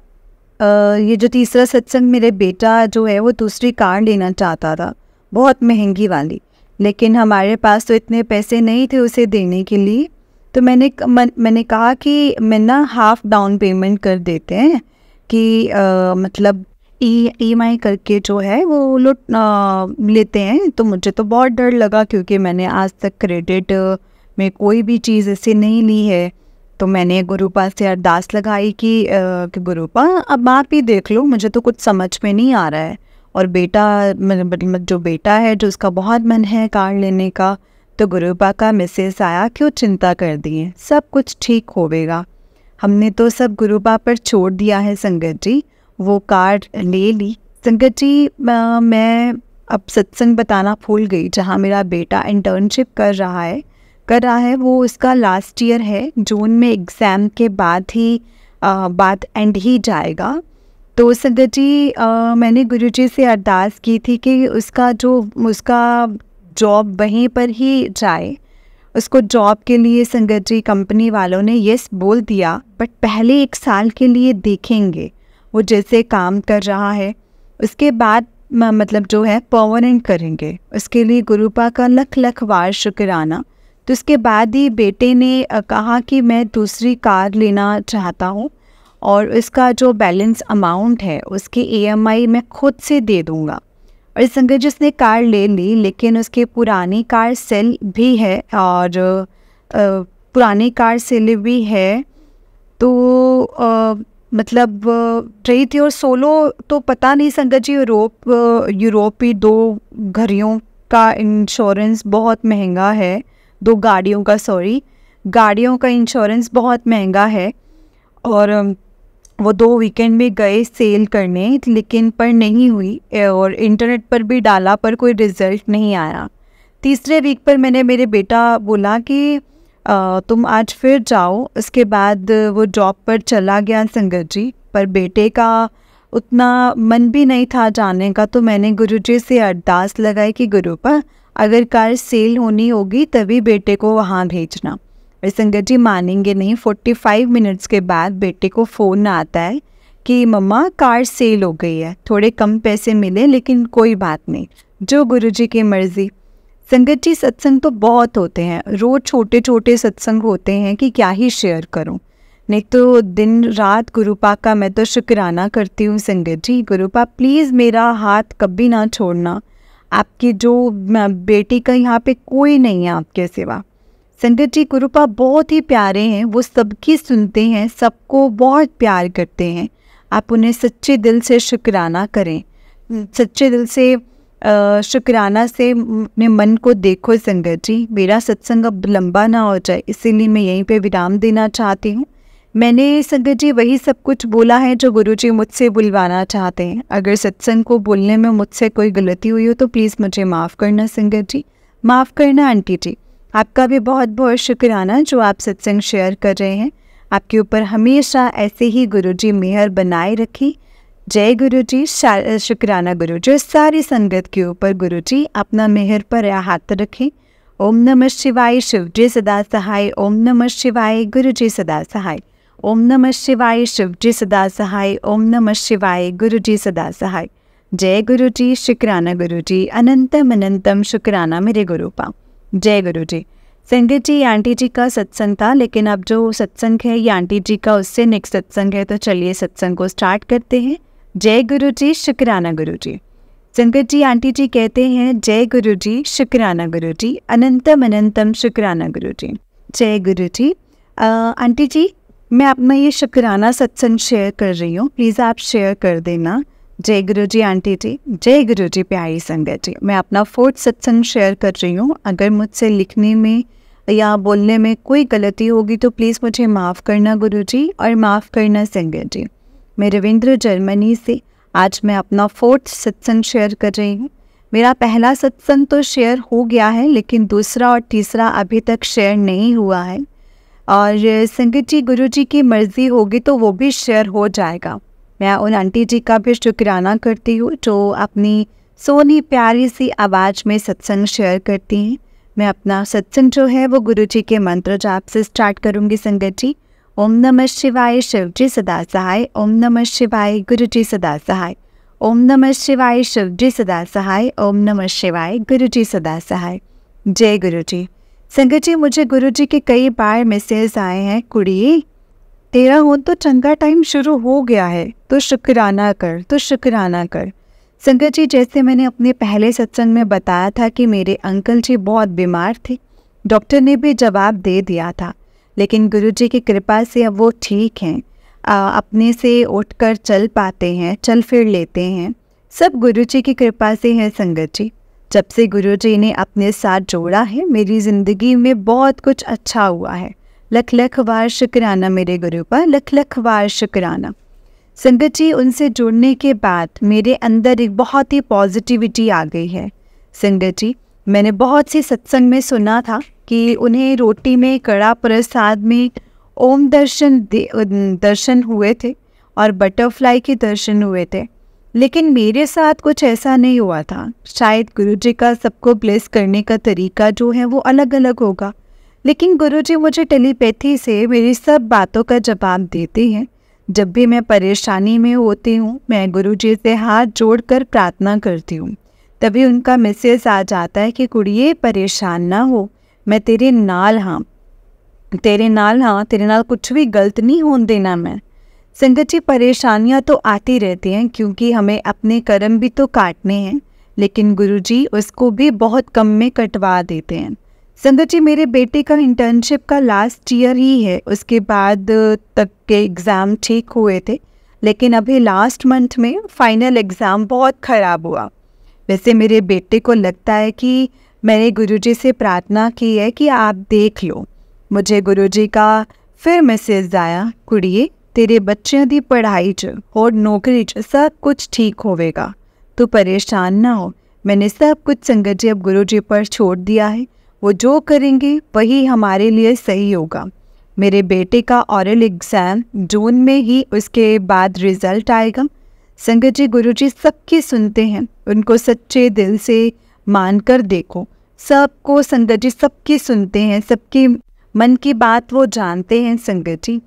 A: ये जो तीसरा सत्संग, मेरे बेटा जो है वो दूसरी कार लेना चाहता था, बहुत महंगी वाली, लेकिन हमारे पास तो इतने पैसे नहीं थे उसे देने के लिए। तो मैंने कहा कि मैं ना हाफ डाउन पेमेंट कर देते हैं कि EMI करके जो है वो लेते हैं। तो मुझे तो बहुत डर लगा क्योंकि मैंने आज तक क्रेडिट में कोई भी चीज़ ऐसे नहीं ली है। तो मैंने गुरुपा से अरदास लगाई कि गुरुपा अब आप ही देख लो, मुझे तो कुछ समझ में नहीं आ रहा है। और बेटा, जो बेटा है जो उसका बहुत मन है कार लेने का, तो गुरुपा का मैसेज आया क्यों चिंता कर दिए, सब कुछ ठीक होवेगा। हमने तो सब गुरुपा पर छोड़ दिया है संगत जी, वो कार ले ली। संगत जी, मैं अब सत्संग बताना भूल गई, जहाँ मेरा बेटा इंटर्नशिप कर रहा है कर रहा है वो उसका लास्ट ईयर है, जून में एग्ज़ाम के बाद एंड ही जाएगा। तो संगत जी मैंने गुरुजी से अरदास की थी कि उसका जॉब वहीं पर ही जाए। उसको जॉब के लिए संगत जी कंपनी वालों ने यस बोल दिया, बट पहले 1 साल के लिए देखेंगे वो जैसे काम कर रहा है, उसके बाद मतलब जो है परमानेंट करेंगे। उसके लिए गुरुपा का लख लख बार शुक्राना। तो उसके बाद ही बेटे ने कहा कि मैं दूसरी कार लेना चाहता हूँ और इसका जो बैलेंस अमाउंट है उसकी EMI मैं खुद से दे दूँगा। और संगत जिसने कार ले ली, लेकिन उसकी पुरानी कार सेल भी है और पुरानी कार सेल भी है, तो मतलब रही थी। और सोलो तो पता नहीं संगत जी, यूरोपी 2 घड़ियों का इंश्योरेंस बहुत महंगा है, 2 गाड़ियों का इंश्योरेंस बहुत महंगा है। और वो 2 वीकेंड में गए सेल करने, लेकिन पर नहीं हुई और इंटरनेट पर भी डाला पर कोई रिज़ल्ट नहीं आया। तीसरे वीक पर मैंने मेरे बेटा बोला कि तुम आज फिर जाओ। उसके बाद वो जॉब पर चला गया संगत जी, पर बेटे का उतना मन भी नहीं था जाने का। तो मैंने गुरुजी से अरदास लगाई कि गुरुपा अगर कार सेल होनी होगी तभी बेटे को वहाँ भेजना। और संगत जी मानेंगे नहीं, 45 मिनट्स के बाद बेटे को फ़ोन आता है कि मम्मा कार सेल हो गई है, थोड़े कम पैसे मिले लेकिन कोई बात नहीं, जो गुरुजी की मर्ज़ी। संगत जी सत्संग तो बहुत होते हैं, रोज़ छोटे छोटे सत्संग होते हैं कि क्या ही शेयर करूं। नहीं तो दिन रात गुरुपा का मैं तो शुक्राना करती हूँ संगत जी। गुरुपा प्लीज़ मेरा हाथ कभी ना छोड़ना, आपकी जो बेटी का यहाँ पे कोई नहीं है आपके सिवा। संगत जी गुरुपा बहुत ही प्यारे हैं, वो सबकी सुनते हैं, सबको बहुत प्यार करते हैं। आप उन्हें सच्चे दिल से शुक्राना करें, सच्चे दिल से शुक्राना से अपने मन को देखो संगत जी। मेरा सत्संग अब लंबा ना हो जाए, इसीलिए मैं यहीं पे विराम देना चाहती हूँ। मैंने संगत जी वही सब कुछ बोला है जो गुरुजी मुझसे बुलवाना चाहते हैं। अगर सत्संग को बोलने में मुझसे कोई गलती हुई हो तो प्लीज़ मुझे माफ़ करना संगत जी, माफ़ करना आंटी जी। आपका भी बहुत बहुत शुक्राना जो आप सत्संग शेयर कर रहे हैं। आपके ऊपर हमेशा ऐसे ही गुरुजी मेहर बनाए रखें। जय गुरुजी, शुक्राना गुरुजी। सारी संगत के ऊपर गुरुजी अपना मेहर पर हाथ रखें। ओम नमः शिवाय, शिवजी सदा सहाय। ओम नमः शिवाय, गुरुजी सदा सहाय। ओम नमः शिवाय, शिवजी सदा सहाय। ओम नमः शिवाय, गुरुजी सदा सहाय। जय गुरुजी, शुक्राना गुरुजी। अनंतम अनंतम शुक्राना मेरे गुरुपा। जय गुरुजी। संगत जी आंटी जी का सत्संग था, लेकिन अब जो सत्संग है ये आंटी जी का उससे नेक्स्ट सत्संग है, तो चलिए सत्संग को स्टार्ट करते हैं। जय गुरुजी, शुक्राना गुरुजी। संगत जी आंटी जी कहते हैं जय गुरुजी, शुक्राना गुरुजी। अनंतम अनंतम शुक्राना गुरुजी। जय गुरुजी। आंटी जी मैं अपना ये शुक्राना सत्संग शेयर कर रही हूँ, प्लीज़ आप शेयर कर देना। जय गुरुजी आंटी जी। जय गुरुजी प्यारी संगत जी। मैं अपना 4th सत्संग शेयर कर रही हूँ। अगर मुझसे लिखने में या बोलने में कोई गलती होगी तो प्लीज़ मुझे माफ़ करना गुरुजी और माफ़ करना संगत जी। मैं रविंद्र जर्मनी से आज मैं अपना 4th सत्संग शेयर कर रही हूँ। मेरा पहला सत्संग तो शेयर हो गया है, लेकिन दूसरा और तीसरा अभी तक शेयर नहीं हुआ है। और संगत जी गुरुजी की मर्ज़ी होगी तो वो भी शेयर हो जाएगा। मैं उन आंटी जी का भी शुक्राना करती हूँ जो अपनी सोनी प्यारी सी आवाज़ में सत्संग शेयर करती हैं। मैं अपना सत्संग जो है वो गुरुजी के मंत्र जाप से स्टार्ट करूँगी संगत जी। ओम नमः शिवाय, शिवजी सदा सहाय। ओम नमः शिवाय, गुरुजी सदा सहाय। ओम नमः शिवाय, शिवजी सदा सहाय। ओम नमः शिवाय, गुरुजी सदा सहाय। जय गुरुजी। संगत जी मुझे गुरुजी के कई बार मैसेज आए हैं, कुड़ी तेरा हो तो चंगा टाइम शुरू हो गया है, तो शुक्राना कर, तो शुक्राना कर। संगत जी जैसे मैंने अपने पहले सत्संग में बताया था कि मेरे अंकल जी बहुत बीमार थे, डॉक्टर ने भी जवाब दे दिया था, लेकिन गुरुजी की कृपा से अब वो ठीक हैं, अपने से उठकर चल पाते हैं, चल फिर लेते हैं। सब गुरुजी की कृपा से है संगत जी। जब से गुरुजी ने अपने साथ जोड़ा है मेरी ज़िंदगी में बहुत कुछ अच्छा हुआ है। लख लख बार शुक्राना मेरे गुरु पर, लख लख बार शुक्राना। संगत जी उनसे जुड़ने के बाद मेरे अंदर एक बहुत ही पॉजिटिविटी आ गई है। संगत जी मैंने बहुत सी सत्संग में सुना था कि उन्हें रोटी में कड़ा प्रसाद में ओम दर्शन हुए थे और बटरफ्लाई के दर्शन हुए थे, लेकिन मेरे साथ कुछ ऐसा नहीं हुआ था। शायद गुरुजी का सबको ब्लेस करने का तरीका जो है वो अलग अलग होगा, लेकिन गुरुजी मुझे टेलीपैथी से मेरी सब बातों का जवाब देते हैं। जब भी मैं परेशानी में होती हूँ, मैं गुरुजी से हाथ जोड़कर प्रार्थना करती हूँ, तभी उनका मैसेज आ जाता है कि कुड़िए परेशान ना हो, मैं तेरे नाल हाँ, तेरे नाल कुछ भी गलत नहीं होने देना मैं। संगत जी, परेशानियाँ तो आती रहती हैं क्योंकि हमें अपने कर्म भी तो काटने हैं, लेकिन गुरुजी उसको भी बहुत कम में कटवा देते हैं। संगत जी, मेरे बेटे का इंटर्नशिप का लास्ट ईयर ही है, उसके बाद तक के एग्ज़ाम ठीक हुए थे, लेकिन अभी लास्ट मंथ में फाइनल एग्ज़ाम बहुत ख़राब हुआ। वैसे मेरे बेटे को लगता है कि मैंने गुरुजी से प्रार्थना की है कि आप देख लो। मुझे गुरुजी का फिर मैसेज आया, कुड़िए तेरे बच्चों की पढ़ाई च और नौकरी च सब कुछ ठीक होवेगा, तू परेशान ना हो। मैंने सब कुछ संगत जी अब गुरुजी पर छोड़ दिया है, वो जो करेंगे वही हमारे लिए सही होगा। मेरे बेटे का ओरल एग्ज़ाम जून में ही, उसके बाद रिज़ल्ट आएगा। संगत जी, गुरुजी सबकी सुनते हैं, उनको सच्चे दिल से मानकर देखो। सबको संगत जी सबकी सुनते हैं, सबकी मन की बात वो जानते हैं। संगत जी,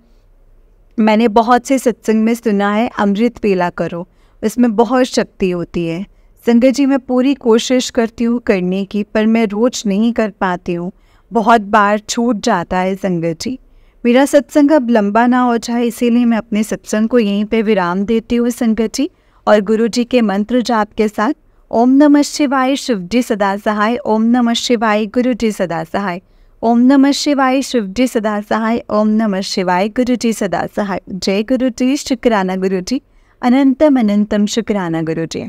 A: मैंने बहुत से सत्संग में सुना है अमृत पीला करो, इसमें बहुत शक्ति होती है। संगत जी, मैं पूरी कोशिश करती हूँ करने की, पर मैं रोज़ नहीं कर पाती हूँ, बहुत बार छूट जाता है। संगत जी, मेरा सत्संग अब लंबा ना हो जाए, इसीलिए मैं अपने सत्संग को यहीं पे विराम देती हूँ संगत जी, और गुरु जी के मंत्र जाप के साथ ओम नमः शिवाय शिव जी सदा सहाय, ओम नमः शिवाय गुरु जी सदा सहाय, ओम नमः शिवाय शिव जी सदा सहाय, ओम नमः शिवाय गुरु जी सदा सहाय। जय गुरु जी, शुक्राना गुरु जी, अनंतम अनंतम शुक्राना गुरु जी।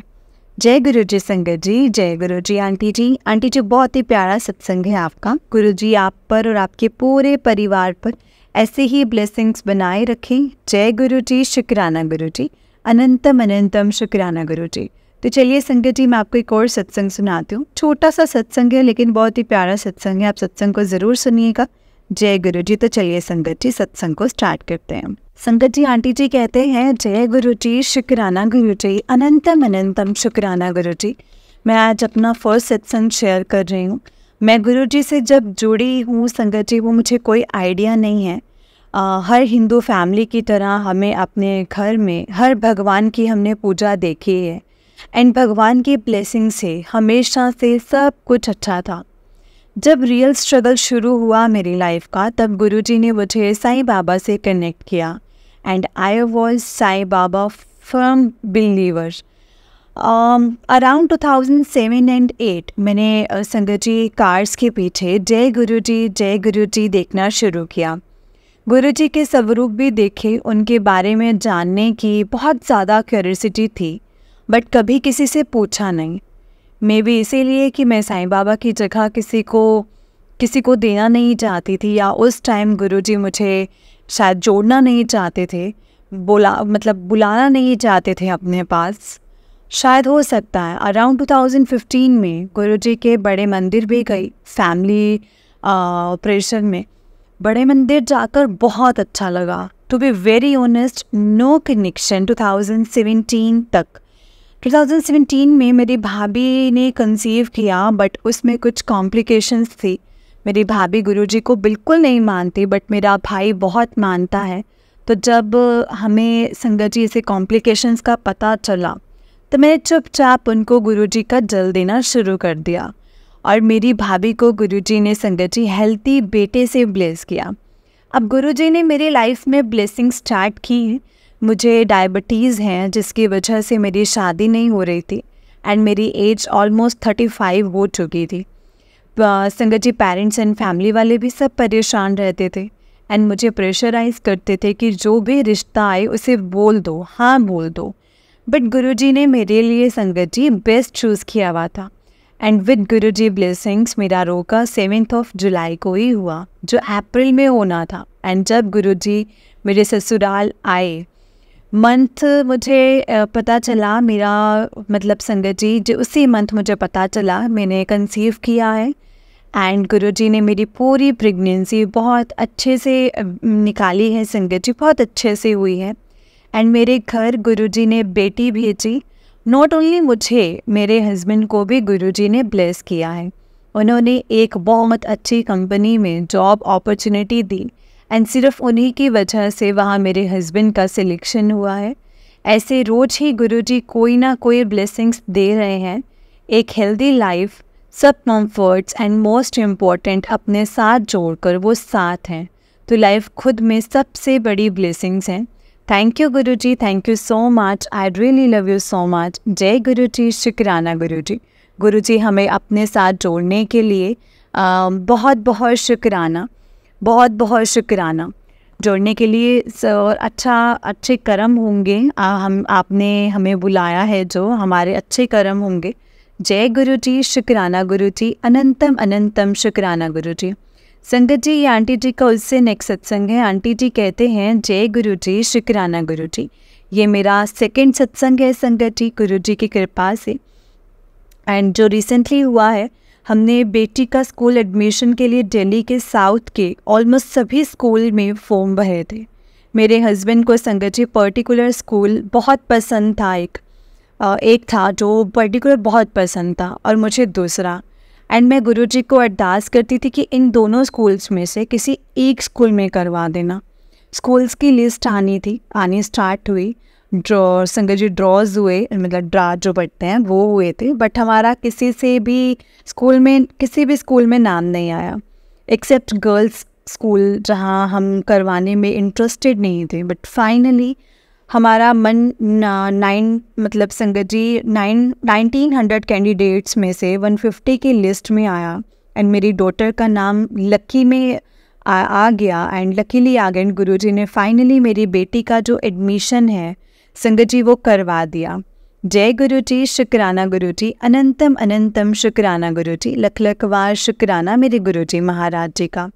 A: जय गुरु जी संगत जी, जय गुरु जी। आंटी जी बहुत ही प्यारा सत्संग है आपका। गुरु जी आप पर और आपके पूरे परिवार पर ऐसे ही ब्लेसिंग्स बनाए रखें। जय गुरु जी, शुक्राना गुरु जी, अनंतम अनंतम शुक्राना गुरु जी। तो चलिए संगत जी, मैं आपको एक और सत्संग सुनाती हूँ। छोटा सा सत्संग है लेकिन बहुत ही प्यारा सत्संग है, आप सत्संग को ज़रूर सुनिएगा। जय गुरु जी। तो चलिए संगत जी, सत्संग को स्टार्ट करते हैं। संगत जी, आंटी जी कहते हैं, जय गुरु जी, शुक्राना गुरु जी, अनंतम अनंतम शुक्राना गुरु जी। मैं आज अपना फर्स्ट सत्संग शेयर कर रही हूँ। मैं गुरु जी से जब जुड़ी हूँ संगत जी, वो मुझे कोई आइडिया नहीं है। हर हिंदू फैमिली की तरह हमें अपने घर में हर भगवान की हमने पूजा देखी है, एंड भगवान की ब्लेसिंग से हमेशा से सब कुछ अच्छा था। जब रियल स्ट्रगल शुरू हुआ मेरी लाइफ का, तब गुरुजी ने मुझे साईं बाबा से कनेक्ट किया, and I was Sai Baba firm believer. Around 2007 and 8 मैंने संगत जी कार्ड्स के पीछे जय गुरु जी देखना शुरू किया। गुरुजी के स्वरूप भी देखे, उनके बारे में जानने की बहुत ज़्यादा क्यूरियोसिटी थी, बट कभी किसी से पूछा नहीं। मे बी इसीलिए कि मैं साईं बाबा की जगह किसी को देना नहीं चाहती थी, या उस टाइम गुरुजी मुझे शायद जोड़ना नहीं चाहते थे, बुलाना नहीं चाहते थे अपने पास, शायद हो सकता है। अराउंड 2015 में गुरुजी के बड़े मंदिर भी गई, फैमिली प्रेशर में। बड़े मंदिर जाकर बहुत अच्छा लगा। To be very honest, no connection 2017 तक। 2017 में मेरी भाभी ने कंसीव किया, बट उसमें कुछ कॉम्प्लिकेशंस थी। मेरी भाभी गुरुजी को बिल्कुल नहीं मानती, बट मेरा भाई बहुत मानता है। तो जब हमें संगत जी से कॉम्प्लिकेशंस का पता चला, तो मैंने चुपचाप उनको गुरुजी का जल देना शुरू कर दिया, और मेरी भाभी को गुरुजी ने संगत जी हेल्थी बेटे से ब्लेस किया। अब गुरुजी ने मेरी लाइफ में ब्लेसिंग स्टार्ट की। मुझे डायबिटीज़ है, जिसकी वजह से मेरी शादी नहीं हो रही थी, एंड मेरी एज ऑलमोस्ट 35 हो चुकी थी। संगत जी पेरेंट्स एंड फैमिली वाले भी सब परेशान रहते थे, एंड मुझे प्रेशराइज करते थे कि जो भी रिश्ता आए उसे बोल दो, हाँ बोल दो। बट गुरुजी ने मेरे लिए संगत जी बेस्ट चूज़ किया हुआ था, एंड विद गुरुजी ब्लेसिंग्स मेरा रोका 7 जुलाई को ही हुआ, जो अप्रैल में होना था। एंड जब गुरुजी मेरे ससुराल आए, मंथ मुझे पता चला मेरा, मतलब संगत जी, जो उसी मंथ मुझे पता चला मैंने कंसीव किया है। एंड गुरुजी ने मेरी पूरी प्रेगनेंसी बहुत अच्छे से निकाली है संगत जी, बहुत अच्छे से हुई है। एंड मेरे घर गुरुजी ने बेटी भेजी। नॉट ओनली मुझे, मेरे हस्बैंड को भी गुरुजी ने ब्लेस किया है। उन्होंने एक बहुत अच्छी कंपनी में जॉब अपॉर्चुनिटी दी एंड सिर्फ उन्हीं की वजह से वहाँ मेरे हस्बैंड का सिलेक्शन हुआ है। ऐसे रोज़ ही गुरुजी कोई ना कोई ब्लेसिंग्स दे रहे हैं। एक हेल्दी लाइफ, सब कंफर्ट्स एंड मोस्ट इम्पॉर्टेंट अपने साथ जोड़कर वो साथ हैं, तो लाइफ खुद में सबसे बड़ी ब्लेसिंग्स हैं। Thank you Guruji, thank you so much, I really love you so much. जय गुरुजी, शुक्राना गुरुजी। गुरुजी हमें अपने साथ जोड़ने के लिए बहुत बहुत शुक्राना, बहुत बहुत शुक्राना। जोड़ने के लिए अच्छे कर्म होंगे, आपने हमें बुलाया है, जो हमारे अच्छे कर्म होंगे। जय गुरुजी, शुक्राना गुरुजी, अनंतम अनंतम शुक्राना गुरुजी। संगत जी, ये आंटी जी का उससे नेक्स्ट सत्संग है। आंटी जी कहते हैं जय गुरुजी, शुक्राना गुरुजी। ये मेरा सेकंड सत्संग है संगत जी, गुरुजी की कृपा से। एंड जो रिसेंटली हुआ है, हमने बेटी का स्कूल एडमिशन के लिए दिल्ली के साउथ के ऑलमोस्ट सभी स्कूल में फॉर्म भरे थे। मेरे हस्बैंड को संगत जी पर्टिकुलर स्कूल बहुत पसंद था, एक था जो पर्टिकुलर बहुत पसंद था और मुझे दूसरा। एंड मैं गुरुजी को अरदास करती थी कि इन दोनों स्कूल्स में से किसी एक स्कूल में करवा देना। स्कूल्स की लिस्ट आनी स्टार्ट हुई। संगत जी ड्रॉज हुए, मतलब ड्रा जो पढ़ते हैं वो हुए थे, बट हमारा किसी भी स्कूल में नाम नहीं आया एक्सेप्ट गर्ल्स स्कूल, जहां हम करवाने में इंटरेस्टेड नहीं थे। बट फाइनली हमारा मन 1900 कैंडिडेट्स में से 150 की लिस्ट में आया एंड मेरी डॉटर का नाम लकी में आ गया एंड लकीली आ गया। एंड गुरुजी ने फाइनली मेरी बेटी का जो एडमिशन है संगत जी वो करवा दिया। जय गुरुजी, शुक्राना गुरुजी, अनंतम अनंतम शुक्राना गुरुजी, लख लख बार शुक्राना मेरे गुरुजी महाराज जी का।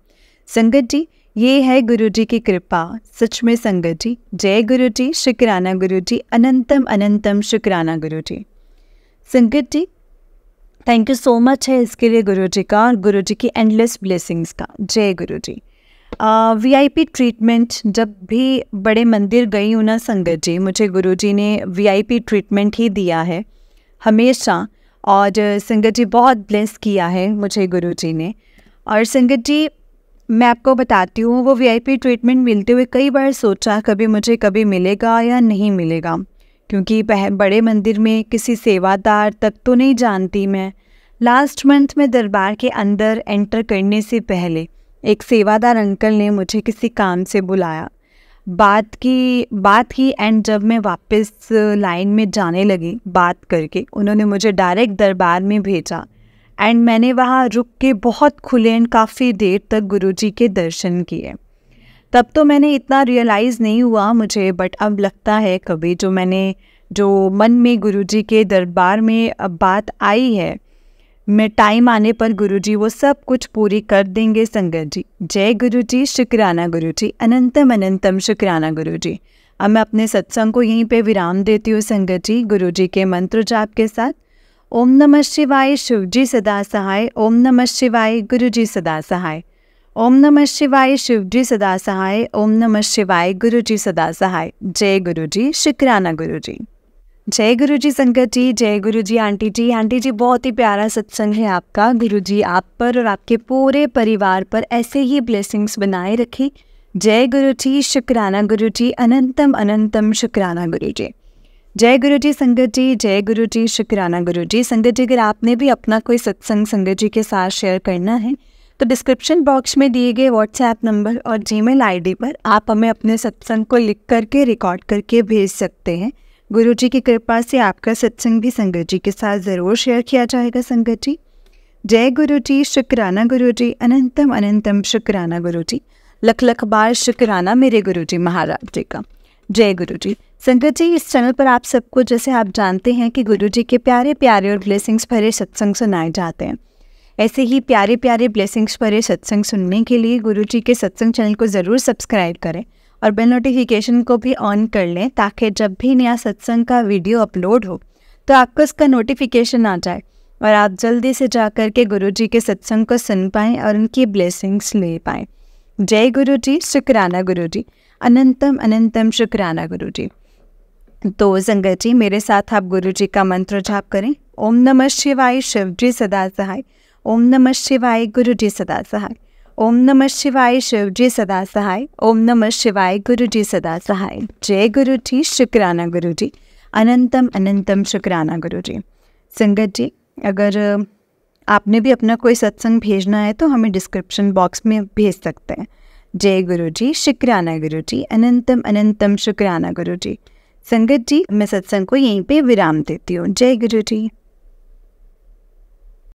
A: संगत जी, ये है गुरुजी की कृपा सच में संगत जी। जय गुरुजी, शुक्राना गुरुजी, अनंतम अनंतम शुक्राना गुरुजी। संगत जी, थैंक यू सो मच है इसके लिए गुरुजी का और गुरुजी की एंडलेस ब्लेसिंग्स का। जय गुरुजी। VIP ट्रीटमेंट, जब भी बड़े मंदिर गई हूँ ना संगत जी, मुझे गुरुजी ने VIP ट्रीटमेंट ही दिया है हमेशा। और संगत जी बहुत ब्लेस किया है मुझे गुरुजी ने। और संगत जी, मैं आपको बताती हूँ, वो VIP ट्रीटमेंट मिलते हुए कई बार सोचा कभी मिलेगा या नहीं मिलेगा, क्योंकि बड़े मंदिर में किसी सेवादार तक तो नहीं जानती मैं। लास्ट मंथ में दरबार के अंदर एंटर करने से पहले एक सेवादार अंकल ने मुझे किसी काम से बुलाया, बात की एंड जब मैं वापस लाइन में जाने लगी बात करके, उन्होंने मुझे डायरेक्ट दरबार में भेजा एंड मैंने वहाँ रुक के बहुत खुले एंड काफ़ी देर तक गुरुजी के दर्शन किए। तब तो मैंने इतना रियलाइज़ नहीं हुआ मुझे, बट अब लगता है कभी जो मन में गुरुजी के दरबार में अब बात आई है, मैं टाइम आने पर गुरुजी वो सब कुछ पूरी कर देंगे संगत जी। जय गुरुजी, शुक्राना गुरुजी, अनंतम अनंतम शुक्राना गुरुजी। अब मैं अपने सत्संग को यहीं पे विराम देती हूँ संगत जी, गुरुजी के मंत्र जाप के साथ। ओम नमः शिवाय, शिवजी सदा सहाय। ओम नमः शिवाय, गुरुजी सदा सहाय। ओम नमः शिवाय, शिवजी सदा सहाय। ओम नमः शिवाय, गुरुजी सदा सहाय। जय गुरुजी, शुक्राना गुरुजी। जय गुरुजी संगत जी, जय गुरुजी आंटी जी। आंटी जी, बहुत ही प्यारा सत्संग है आपका। गुरुजी आप पर और आपके पूरे परिवार पर ऐसे ही ब्लेसिंग्स बनाए रखें। जय गुरुजी, शुक्राना गुरुजी, अनंतम अनंतम शुक्राना गुरुजी। जय गुरुजी संगत जी, जय गुरुजी, शुक्राना गुरुजी। संगत जी, अगर आपने भी अपना कोई सत्संग संगत जी के साथ शेयर करना है तो डिस्क्रिप्शन बॉक्स में दिए गए व्हाट्सएप नंबर और जीमेल आईडी पर आप हमें अपने सत्संग को लिख करके रिकॉर्ड करके भेज सकते हैं। गुरुजी की कृपा से आपका सत्संग भी संगत जी के साथ ज़रूर शेयर किया जाएगा संगत जी। जय गुरुजी, शुक्राना गुरुजी, अनंतम अनंतम शुक्राना गुरुजी, लख लख बार शुक्राना मेरे गुरुजी महाराज जी का। जय गुरुजी। संगत जी, इस चैनल पर आप सबको, जैसे आप जानते हैं कि गुरुजी के प्यारे प्यारे और ब्लेसिंग्स भरे सत्संग सुनाए जाते हैं, ऐसे ही प्यारे प्यारे ब्लेसिंग्स भरे सत्संग सुनने के लिए गुरुजी के सत्संग चैनल को ज़रूर सब्सक्राइब करें और बेल नोटिफिकेशन को भी ऑन कर लें ताकि जब भी नया सत्संग का वीडियो अपलोड हो तो आपको इसका नोटिफिकेशन आ जाए और आप जल्दी से जा कर के गुरु जी के सत्संग को सुन पाएँ और उनकी ब्लेसिंग्स ले पाएँ। जय गुरु जी, शुक्राना गुरु जी, अनंतम अनंतम शुक्राना गुरु जी। तो संगत जी, मेरे साथ आप गुरु जी का मंत्र जाप करें। ओम नमः शिवाय, शिव जी सदा सहाय। ओम नमः शिवाय, गुरु जी सदा सहाय। ओम नमः शिवाय, शिव जी सदा सहाय। ओम नमः शिवाय, गुरु जी सदा सहाय। जय गुरु जी, शुक्राना गुरु जी, अनंतम अनंतम शुक्राना गुरु जी। संगत जी, अगर आपने भी अपना कोई सत्संग भेजना है तो हमें डिस्क्रिप्शन बॉक्स में भेज सकते हैं। जय गुरु जी, शुक्राना गुरु जी, अनंतम अनंतम शुक्राना गुरु जी। संगत जी, मैं सत्संग को यहीं पे विराम देती हूँ। जय गुरु जी।